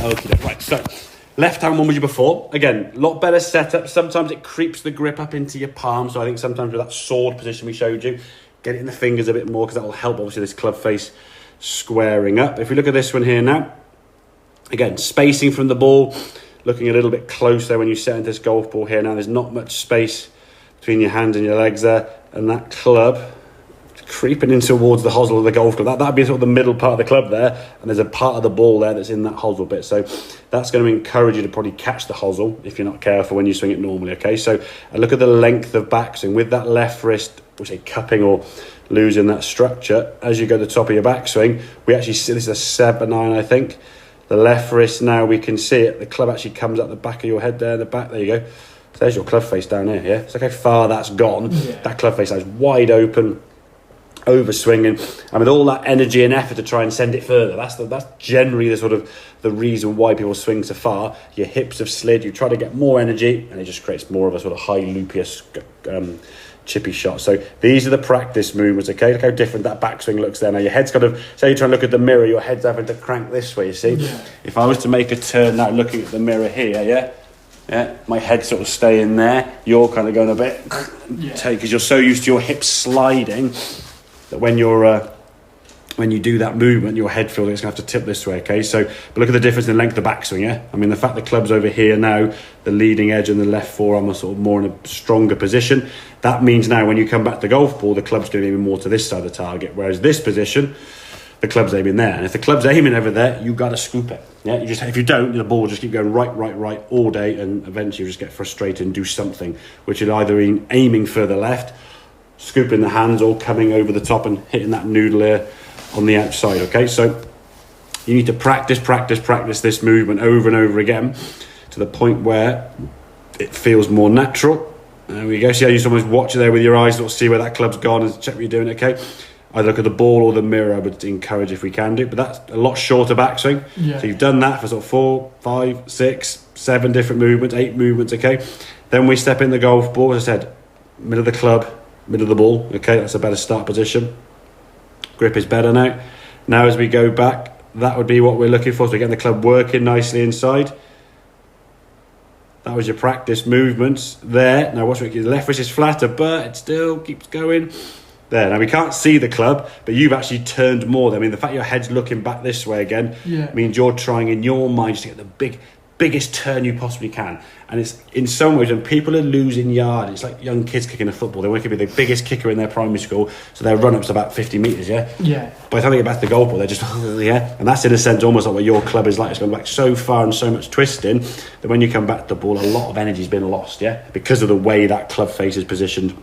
Okay, right, so left hand one was you before. Again, a lot better setup. Sometimes it creeps the grip up into your palm. So I think sometimes with that sword position we showed you, get it in the fingers a bit more because that will help, obviously, this club face squaring up. If we look at this one here now, again, spacing from the ball, looking a little bit closer when you set into this golf ball here. Now, there's not much space between your hands and your legs there. And that club creeping in towards the hosel of the golf club. That'd be sort of the middle part of the club there, and there's a part of the ball there that's in that hosel bit. So that's going to encourage you to probably catch the hosel if you're not careful when you swing it normally. Okay, so look at the length of backswing with that left wrist, we say cupping or losing that structure as you go to the top of your backswing. We actually see this is a 7-9, I think. The left wrist now, we can see it. The club actually comes up the back of your head there in the back. There you go. So there's your club face down here. Yeah, it's like how far that's gone. Yeah. That club face is wide open, overswinging, and with all that energy and effort to try and send it further. That's generally the sort of the reason why people swing so far. Your hips have slid. You try to get more energy, and it just creates more of a sort of high loopier, chippy shot. So these are the practice movements. Okay, look how different that backswing looks there. Now your head's kind of, say you're trying to look at the mirror, your head's having to crank this way. You see, if I was to make a turn now, looking at the mirror here, yeah, my head sort of staying there. You're kind of going a bit, because you're so used to your hips sliding that when you do that movement, your head feels like it's going to have to tip this way, okay? So, but look at the difference in length of backswing, yeah? I mean, the fact the club's over here now, the leading edge and the left forearm are sort of more in a stronger position. That means now when you come back to the golf ball, the club's going to be aiming more to this side of the target, whereas this position, the club's aiming there. And if the club's aiming over there, you got to scoop it, yeah? You just, if you don't, the ball will just keep going right all day, and eventually you just get frustrated and do something, which would either be aiming further left, scooping the hands, or coming over the top and hitting that noodle here on the outside. Okay, so you need to practice this movement over and over again to the point where it feels more natural. There we go. See how you almost watch it there with your eyes, sort of see where that club's gone and check what you're doing. Okay, either look at the ball or the mirror. I would encourage if we can do, but that's a lot shorter backswing. So you've done that for sort of 4, 5, 6, 7 different movements, 8 movements. Okay, then we step in the golf ball, as I said, middle of the club, middle of the ball. Okay, that's a better start position. Grip is better now. Now as we go back, that would be what we're looking for. So we're getting the club working nicely inside. That was your practice movements there. Now watch, the left wrist is flatter, but it still keeps going. There, now we can't see the club, but you've actually turned more. I mean, the fact your head's looking back this way again means you're trying in your mind just to get the biggest turn you possibly can. And it's in some ways when people are losing yard, it's like young kids kicking a football. They want to be the biggest kicker in their primary school, so their run-up's about 50 metres, By the time they get back to the goal ball, they're just, and that's in a sense almost like what your club is like. It's gone back so far and so much twisting that when you come back to the ball, a lot of energy's been lost, because of the way that club face is positioned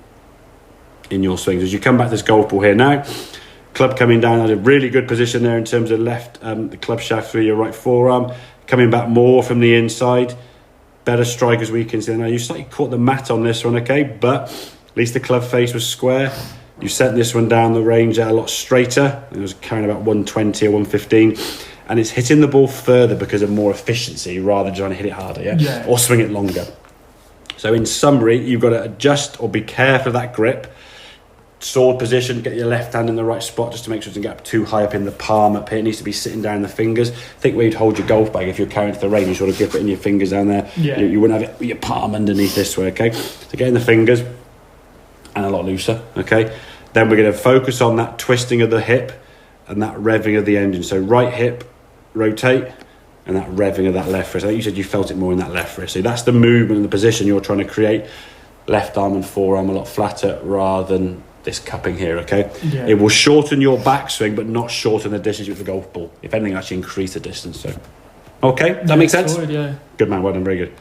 in your swings. As you come back to this golf ball here now, club coming down at a really good position there in terms of left, the club shaft through your right forearm, coming back more from the inside, better strike as we can see. Now you slightly caught the mat on this one, okay, but at least the club face was square. You sent this one down the range a lot straighter. It was carrying about 120 or 115, and it's hitting the ball further because of more efficiency rather than trying to hit it harder, or swing it longer. So in summary, you've got to adjust or be careful of that grip. Sword position, get your left hand in the right spot just to make sure it doesn't get too high up in the palm up here. It needs to be sitting down in the fingers. Think where you'd hold your golf bag if you're carrying it to the range, you sort of grip it in your fingers down there. You wouldn't have it with your palm underneath this way, okay? So get in the fingers and a lot looser, okay? Then we're going to focus on that twisting of the hip and that revving of the engine. So right hip, rotate, and that revving of that left wrist. I think you said you felt it more in that left wrist. So that's the movement and the position you're trying to create. Left arm and forearm a lot flatter rather than this cupping here, okay? It will shorten your backswing, but not shorten the distance with the golf ball. If anything, actually increase the distance. So, okay, that makes sense? Sorted, Good man, well done, very good.